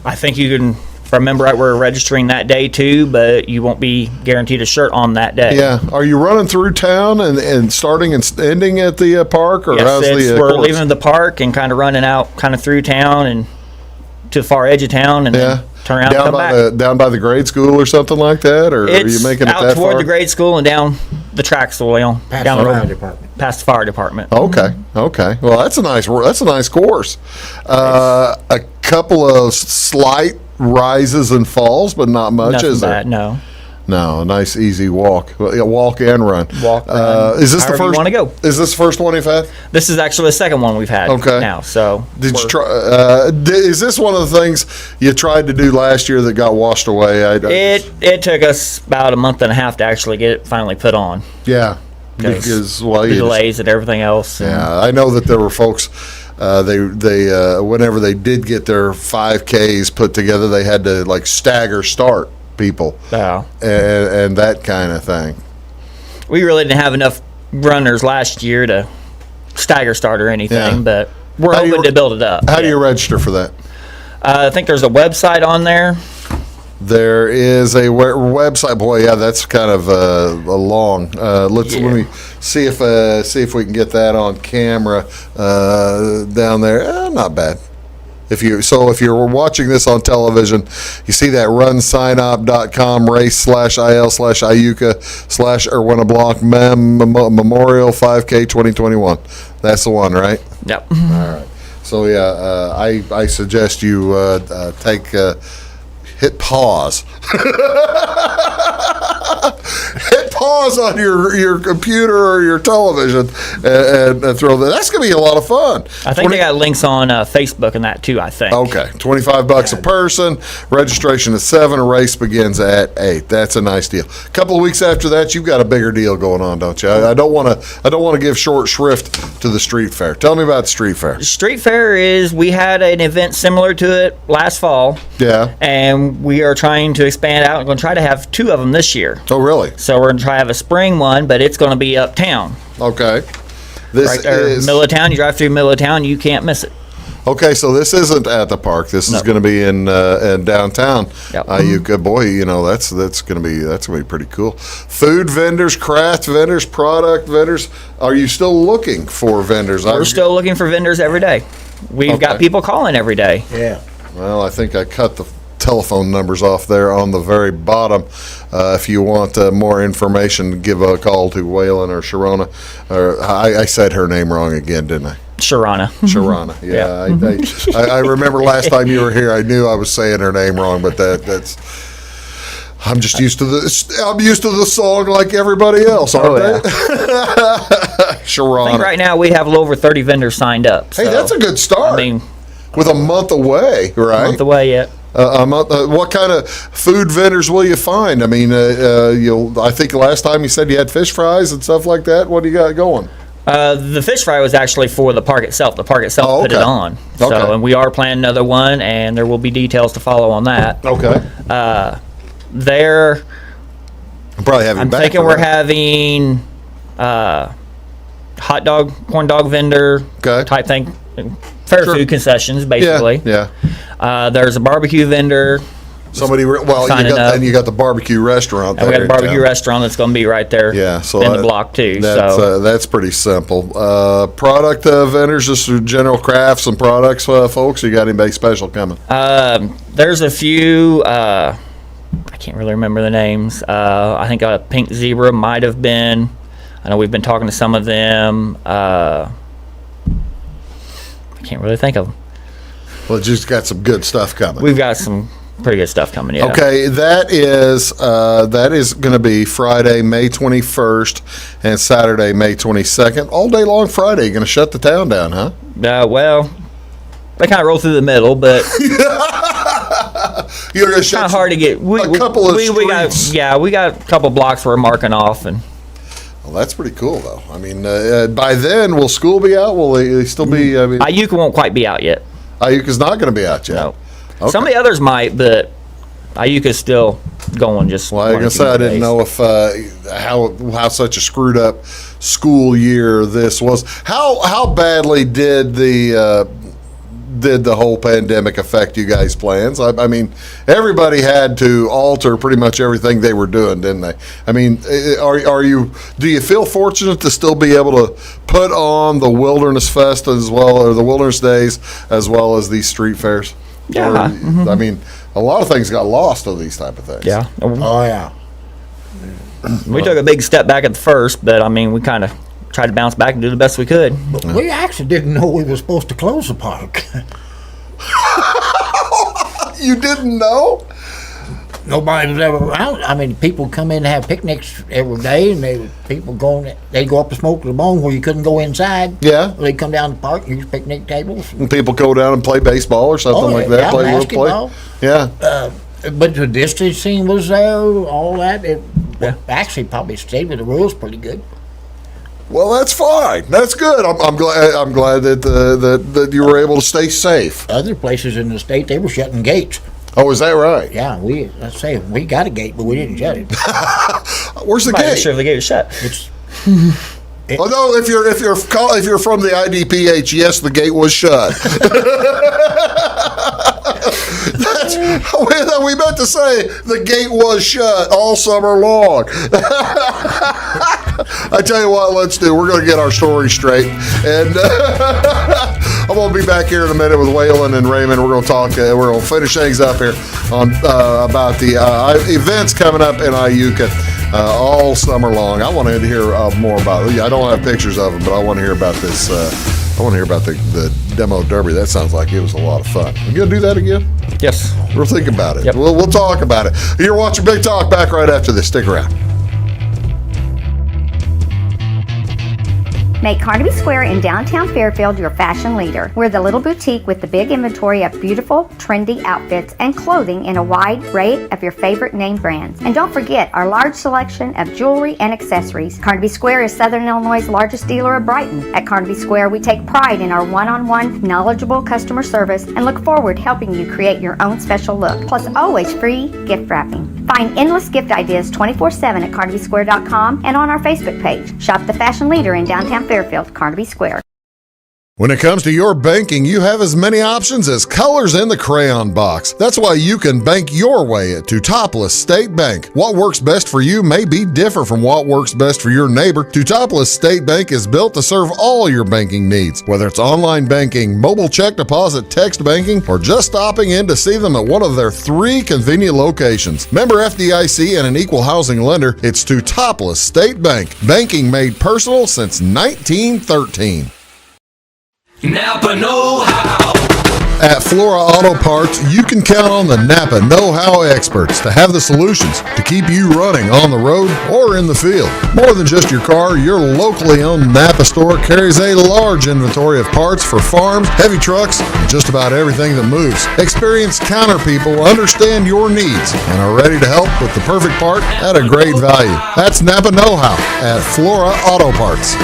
I think you can, if I remember right, we're registering that day too, but you won't be guaranteed a shirt on that day. Yeah. Are you running through town and starting and ending at the park, or Yes, how's the we're course? leaving the park and kind of running out kind of through town and to the far edge of town, and then turn around and down come by back. down by the grade school or something like that, or are you It's making it out that toward far? the grade school and down the track soil, Past down the the fire road, department. past the fire department. Okay. Well, that's a nice course. A couple of slight rises and falls, but not much, Nothing is there? bad, no. No, a nice easy walk. Well, yeah, walk and run. Walk, run, is this the however you first? wanna go. Is this the first one you've had? This is actually the second one we've had Okay. now. So Did you we're- try? Is this one of the things you tried to do last year that got washed away? It took us about a month and a half to actually get it finally put on. Yeah, Because because the delays and everything else. and- Yeah, I know that there were folks. They whenever they did get their 5Ks put together, they had to like stagger start people Yeah. and that kind of thing. We really didn't have enough runners last year to stagger start or anything, Yeah. but we're How do you hoping to build it up. How do you register for that? I think there's a website on there. There is a website. Boy, yeah, that's kind of a long. Let me see if we can get that on camera down there. Not bad. If you're watching this on television, you see that runsignup.com race/il/Iuka/Erwin Blanc Memorial 5K 2021. That's the one, right? Yep. All right. So yeah, I suggest you hit pause. Hit pause on your computer or your television and throw that. That's going to be a lot of fun. I think they got links on Facebook and that too, I think. Okay, $25 a person. Registration is 7. A race begins at 8. That's a nice deal. A couple of weeks after that, you've got a bigger deal going on, don't you? I don't want to give short shrift to the street fair. Tell me about the street fair. Street fair we had an event similar to it last fall. Yeah. And we are trying to expand out. We're going to try to have 2 of them this year. Oh, really? So we're going to try to have a spring one, but it's going to be uptown. Okay. This right there, is middle of town. You drive through middle of town, you can't miss it. Okay, so this isn't at the park. This is going to be in downtown. Yep. Iuka, boy, that's going to be pretty cool. Food vendors, craft vendors, product vendors. Are you still looking for vendors? We're still looking for vendors every day. We've got people calling every day. Yeah. Well, I think I cut the telephone numbers off there on the very bottom. If you want more information, give a call to Waylon or Sharona. Or I said her name wrong again, didn't I? Sharona. Sharona. Yeah. I remember last time you were here, I knew I was saying her name wrong, but that's. I'm just used to the song like everybody else, aren't they? Sharona. I think right now we have a little over 30 vendors signed up. Hey, that's a good start. I mean, with a month away, right? A month away yet. What kind of food vendors will you find? I mean, I think last time you said you had fish fries and stuff like that. What do you got going? The fish fry was actually for the park itself. The park itself put it on. So, Okay. and we are planning another one, and there will be details to follow on that. Okay. There, I'll probably have you I'm back thinking for we're that. having hot dog, corn dog vendor type thing. Fair Sure. food concessions, basically. Yeah. There's a barbecue vendor. Somebody, you signing up. got the barbecue restaurant And there. we got a in barbecue town. restaurant that's going to be right there So in the block, too. That's pretty simple. Product vendors, just general crafts and products, folks. You got anybody special coming? There's a few. I can't really remember the names. I think Pink Zebra might have been. I know we've been talking to some of them. I can't really think of them. Well, just got some good stuff coming. We've got some pretty good stuff coming. Yeah. Okay, that is going to be Friday, May 21st, and Saturday, May 22nd. All day long Friday. You're going to shut the town down, huh? Well, they kind of roll through the middle, but You're going to it's kind of hard to get. a couple of we got streets. we got a couple blocks we're marking off, and Well, that's pretty cool, though. I mean, by then, will school be out? Will they still be? I mean, Iuka won't quite be out yet. Iuka's not going to be out yet. No. Okay. Some of the others might, but Iuka's still going just. Well, like I said, I didn't know if how such a screwed up school year this was. How badly did the whole pandemic affect you guys' plans? I mean, everybody had to alter pretty much everything they were doing, didn't they? I mean, do you feel fortunate to still be able to put on the Wilderness Fest as well, or the Wilderness Days, as well as these street fairs? Yeah. I mean, a lot of things got lost of these type of things. Yeah. Oh, yeah. We took a big step back at the first, but I mean, we kind of tried to bounce back and do the best we could. But we actually didn't know we were supposed to close the park. You didn't know? Nobody was ever around. I mean, people come in and have picnics every day, and they go up to Smoke the Bone where you couldn't go inside. Yeah. They come down to the park and use picnic tables. And people go down and play baseball or something like that. Yeah, play basketball. Yeah. But the distancing was there, all that. It actually probably stayed with the rules pretty good. Well, that's fine. That's good. I'm glad that you were able to stay safe. Other places in the state, they were shutting gates. Oh, is that right? Yeah, we got a gate, but we didn't shut it. Where's the I'm not gate? sure if the gate is shut. Although if you're from the IDPH, yes, the gate was shut. We meant to say the gate was shut all summer long. I tell you what, let's do. We're going to get our story straight, and I'm going to be back here in a minute with Waylon and Raymond. We're going to talk. We're going to finish things up here on about the events coming up in Iuka all summer long. I want to hear more about it. I don't have pictures of them, but I want to hear about this. I want to hear about the demo derby. That sounds like it was a lot of fun. You going to do that again? Yes. We'll think about it. Yep. We'll talk about it. You're watching Big Talk. Back right after this. Stick around. Make Carnaby Square in downtown Fairfield your fashion leader. We're the little boutique with the big inventory of beautiful, trendy outfits and clothing in a wide array of your favorite name brands. And don't forget our large selection of jewelry and accessories. Carnaby Square is Southern Illinois' largest dealer of Brighton. At Carnaby Square, we take pride in our one-on-one, knowledgeable customer service and look forward to helping you create your own special look. Plus, always free gift wrapping. Find endless gift ideas 24/7 at CarnabySquare.com and on our Facebook page. Shop the fashion leader in downtown Fairfield, Carnaby Square. When it comes to your banking, you have as many options as colors in the crayon box. That's why you can bank your way at Teutopolis State Bank. What works best for you may be different from what works best for your neighbor. Teutopolis State Bank is built to serve all your banking needs, whether it's online banking, mobile check deposit, text banking, or just stopping in to see them at one of their 3 convenient locations. Member FDIC and an equal housing lender, it's Teutopolis State Bank. Banking made personal since 1913. Napa know-how. At Flora Auto Parts, you can count on the Napa know-how experts to have the solutions to keep you running on the road or in the field. More than just your car, your locally owned Napa store carries a large inventory of parts for farms, heavy trucks, and just about everything that moves. Experienced counter people understand your needs and are ready to help with the perfect part at a great value. That's Napa know-how at Flora Auto Parts.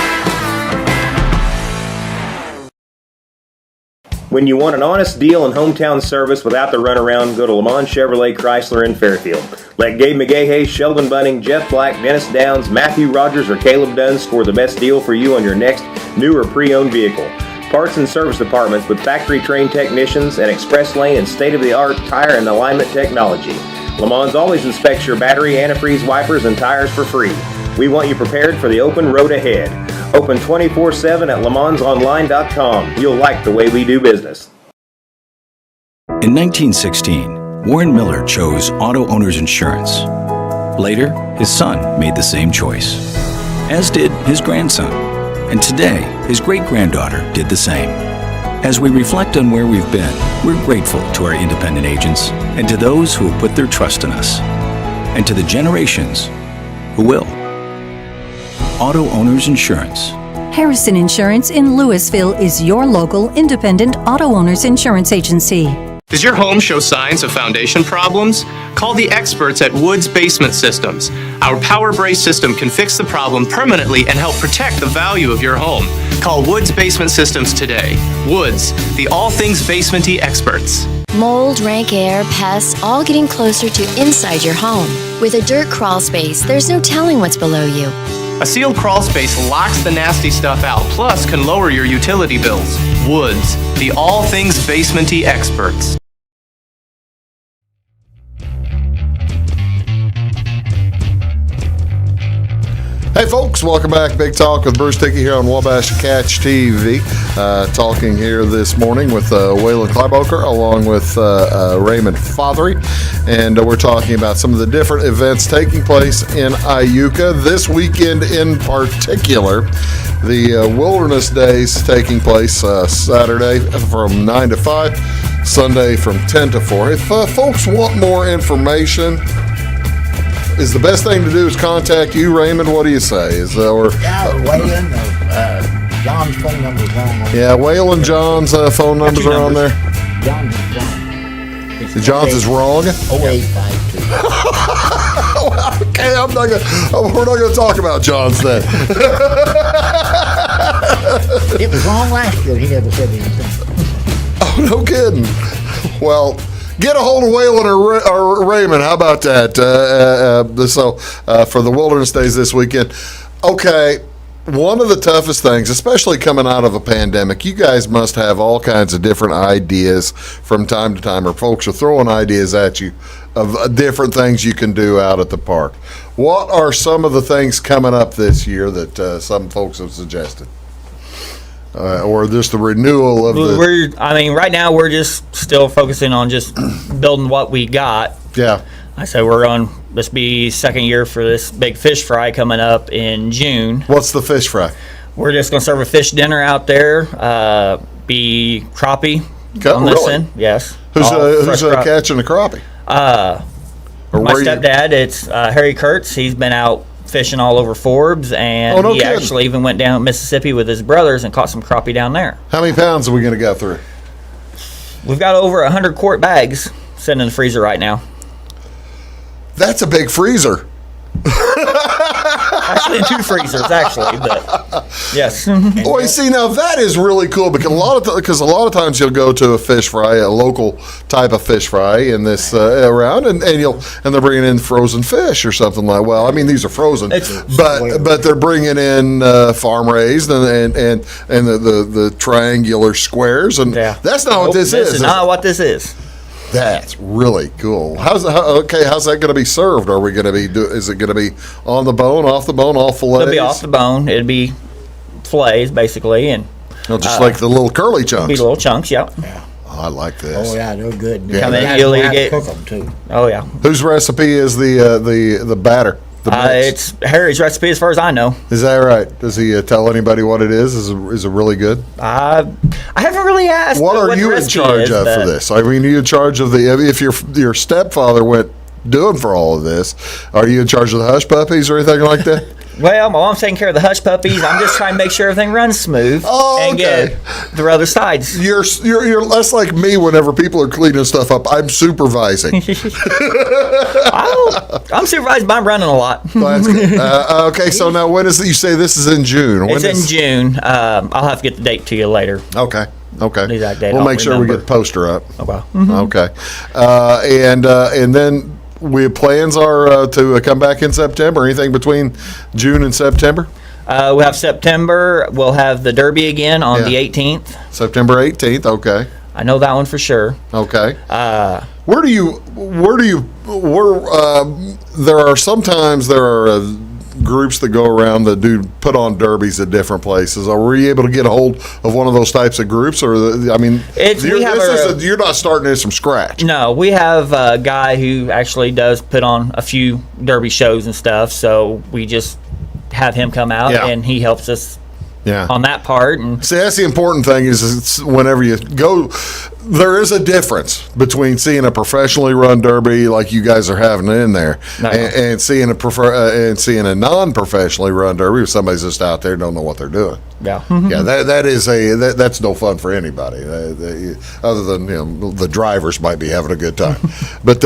When you want an honest deal and hometown service without the runaround, go to Lamont Chevrolet Chrysler in Fairfield. Let Gabe McGahey, Sheldon Bunning, Jeff Black, Dennis Downs, Matthew Rogers, or Caleb Dunn score the best deal for you on your next new or pre-owned vehicle. Parts and service departments with factory-trained technicians and express lane and state-of-the-art tire and alignment technology. Lamont's always inspects your battery, antifreeze, wipers, and tires for free. We want you prepared for the open road ahead. Open 24/7 at LaMonsOnline.com. You'll like the way we do business. In 1916, Warren Miller chose Auto Owners Insurance. Later, his son made the same choice, as did his grandson. And today, his great-granddaughter did the same. As we reflect on where we've been, we're grateful to our independent agents and to those who have put their trust in us, and to the generations who will. Auto Owners Insurance. Harrison Insurance in Louisville is your local independent auto owners insurance agency. Does your home show signs of foundation problems? Call the experts at Woods Basement Systems. Our Power Brace system can fix the problem permanently and help protect the value of your home. Call Woods Basement Systems today. Woods, the all things basement-y experts. Mold, rank air, pests, all getting closer to inside your home. With a dirt crawl space, there's no telling what's below you. A sealed crawl space locks the nasty stuff out, plus can lower your utility bills. Woods, the all things basement-y experts. Hey folks, welcome back. Big Talk with Bruce Dickey here on Wabash Catch TV. Talking here this morning with Waylon Kleiboeker along with Raymond Fatheree. And we're talking about some of the different events taking place in Iuka this weekend in particular. The Wilderness Days taking place Saturday from 9 to 5, Sunday from 10 to 4. If folks want more information, is the best thing to do is contact you, Raymond? What do you say? Waylon, John's phone number's wrong. Yeah, Waylon, John's phone numbers are on there. John's is wrong. 0852. Okay, we're not gonna talk about John's then. It was wrong last year. He never said anything. Oh, no kidding. Well, get a hold of Waylon or Raymond. How about that? For the Wilderness Days this weekend. Okay, one of the toughest things, especially coming out of a pandemic, you guys must have all kinds of different ideas from time to time, or folks are throwing ideas at you of different things you can do out at the park. What are some of the things coming up this year that some folks have suggested? Or just the renewal of the... right now we're just still focusing on just building what we got. Yeah. I say we're on, this be second year for this big fish fry coming up in June. What's the fish fry? We're just going to serve a fish dinner out there, be crappie on this really? end. Yes. Who's catching the crappie? My stepdad, it's Harry Kurtz. He's been out fishing all over Forbes, and he actually even went down Mississippi with his brothers and caught some crappie down there. How many pounds are we going to go through? We've got over 100 quart bags sitting in the freezer right now. That's a big freezer. Actually, 2 freezers, actually, but yes. Well, you see, now that is really cool because a lot of times you'll go to a fish fry, a local type of fish fry in this around, and they're bringing in frozen fish or something like. Well, I mean, these are frozen, but they're bringing in farm raised and the triangular squares, and that's not what this is. This is not what this is. That's really cool. How's that going to be served? Are we going to be? Is it going to be on the bone, off the bone, all fillets? It'll be off the bone. It'll be fillets basically, and just like the little curly chunks. Be little chunks, yeah. Oh, I like this. Oh yeah, they're good. Yeah, you'll get cook them too. Oh yeah. Whose recipe is the batter? It's Harry's recipe, as far as I know. Is that right? Does he tell anybody what it is? Is it really good? I haven't really asked. What are you in charge of for this? I mean, are you in charge of if your stepfather went doing for all of this, are you in charge of the hush puppies or anything like that? Well, my mom's taking care of the hush puppies. I'm just trying to make sure everything runs smooth and get the other sides. You're less like me whenever people are cleaning stuff up. I'm supervising. I'm supervising, but I'm running a lot. Well, that's good. Okay, so now when is it? You say this is in June. It's in June. I'll have to get the date to you later. Okay. Exact date, we'll make sure we get the poster up. Okay. Okay. And then plans are to come back in September. Anything between June and September? We'll have September. We'll have the Derby again on the 18th. September 18th. Okay. I know that one for sure. Okay. There are sometimes groups that go around that do put on derbies at different places. Were you able to get a hold of one of those types of groups, or you're not starting this from scratch? No, we have a guy who actually does put on a few derby shows and stuff. So we just have him come out and he helps us. Yeah. On that part. And see, that's the important thing is whenever you go, there is a difference between seeing a professionally run derby like you guys are having in there and seeing a non-professionally run derby where somebody's just out there and don't know what they're doing. Yeah. Yeah, that's no fun for anybody. Other than the drivers might be having a good time, but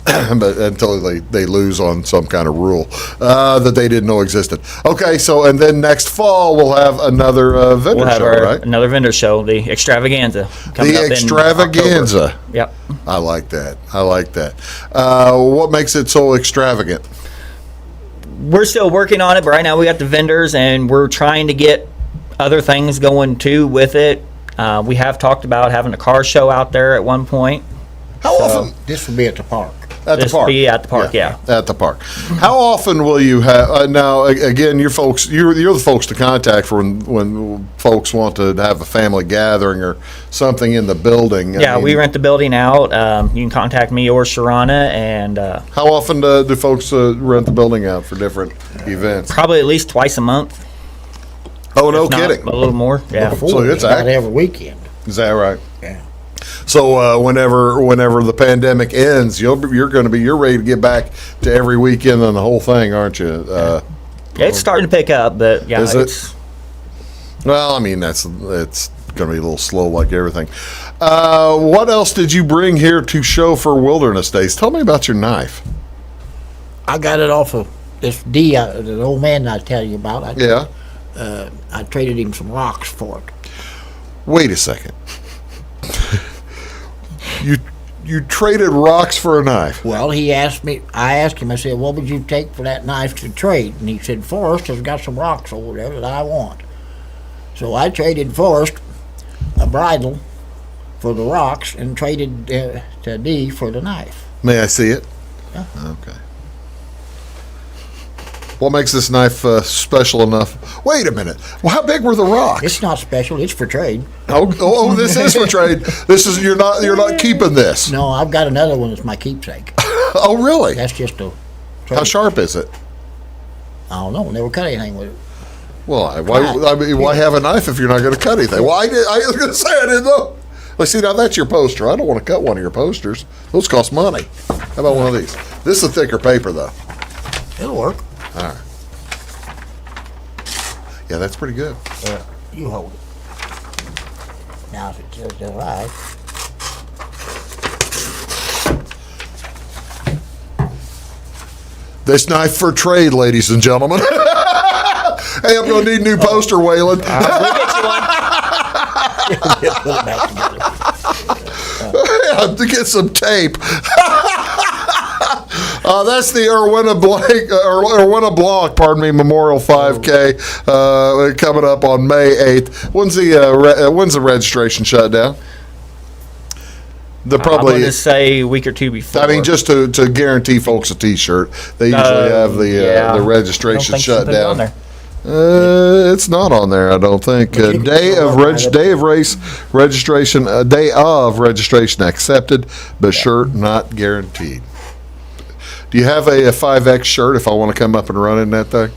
until they lose on some kind of rule that they didn't know existed. Okay, so and then next fall we'll have another vendor show, right? Another vendor show, the Extravaganza, coming up in Extravaganza. October. Yep. I like that. What makes it so extravagant? We're still working on it, but right now we got the vendors, and we're trying to get other things going too with it. We have talked about having a car show out there at one point. How often? This will be at the park. This will be at the park, yeah. At the park. How often will you have? Now, again, you're the folks to contact for when folks want to have a family gathering or something in the building. Yeah, we rent the building out. You can contact me or Sharana. And how often do folks rent the building out for different events? Probably at least twice a month. Oh, no kidding. A little more, yeah. So it's about every weekend. Is that right? Yeah. So whenever the pandemic ends, you're ready to get back to every weekend and the whole thing, aren't you? It's starting to pick up, but yeah, is it? Well, I mean it's going to be a little slow like everything. What else did you bring here to show for Wilderness Days? Tell me about your knife. I got it off of this the old man I tell you about. I traded him some rocks for it. Wait a second. You traded rocks for a knife? Well, I asked him, I said, what would you take for that knife to trade? And he said, Forrest has got some rocks over there that I want. So I traded Forrest a bridle for the rocks and traded to Dee for the knife. May I see it? Yeah. Okay. What makes this knife special enough? Wait a minute. Well, how big were the rocks? It's not special. It's for trade. Oh, this is for trade. This is you're not keeping this. No, I've got another one that's my keepsake. Oh, really? That's just a trade. How sharp is it? I don't know. Never cut anything with it. Well, why have a knife if you're not going to cut anything? Well, I was going to say I didn't know. Let's see, now that's your poster. I don't want to cut one of your posters. Those cost money. How about one of these? This is a thicker paper, though. It'll work. All right. Yeah, that's pretty good. You hold it. Now, if it just does right. This knife for trade, ladies and gentlemen. Hey, I'm going to need a new poster, Waylon. We'll get you one. I have to get some tape. That's the Erwinna Blanc, Memorial 5K coming up on May 8th. When's the registration shut down? I'm going to say a week or two before. I mean, just to guarantee folks a T-shirt, they usually have the registration shut down. It's not on there, I don't think. Day of registration accepted, but shirt not guaranteed. Do you have a 5X shirt if I want to come up and run in that thing?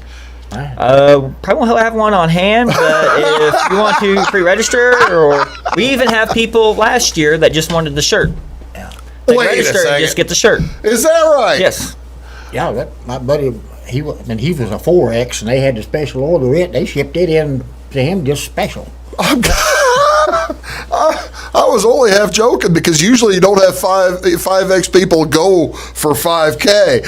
Probably won't have one on hand, but if you want to pre-register, or we even have people last year that just wanted the shirt. They register and just get the shirt. Is that right? Yes. Yeah, my buddy, he was a 4X, and they had to special order it. They shipped it in to him just special. I was only half joking because usually you don't have 5X people go for 5K.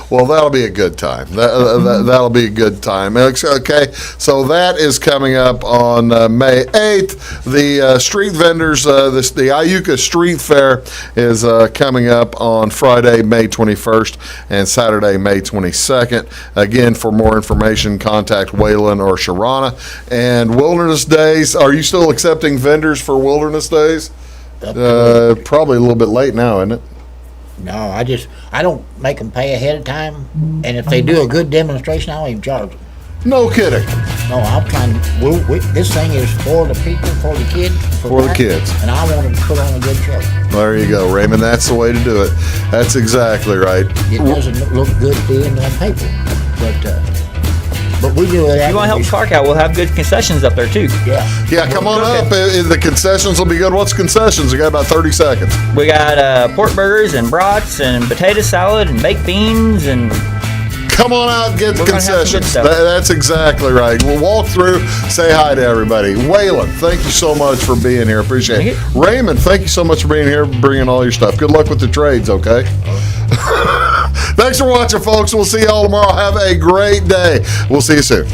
Well, that'll be a good time. That'll be a good time. Okay, so that is coming up on May 8th. The street vendors, the Iuka Street Fair is coming up on Friday, May 21st, and Saturday, May 22nd. Again, for more information, contact Waylon or Sharana. And Wilderness Days, are you still accepting vendors for Wilderness Days? Probably a little bit late now, isn't it? No, I don't make them pay ahead of time, and if they do a good demonstration, I don't even charge them. No kidding. No, I'm trying. This thing is for the people, for the kids, for the kids, and I want them to put on a good show. There you go, Raymond. That's the way to do it. That's exactly right. It doesn't look good being on paper, but we do it. If you want to help the park out, we'll have good concessions up there too. Yeah, come on up. The concessions will be good. What's concessions? We got about 30 seconds. We got pork burgers and brats and potato salad and baked beans and. Come on out and get the concessions. That's exactly right. We'll walk through, say hi to everybody. Waylon, thank you so much for being here. Appreciate it. Raymond, thank you so much for being here, bringing all your stuff. Good luck with the trades, okay? Thanks for watching, folks. We'll see you all tomorrow. Have a great day. We'll see you soon.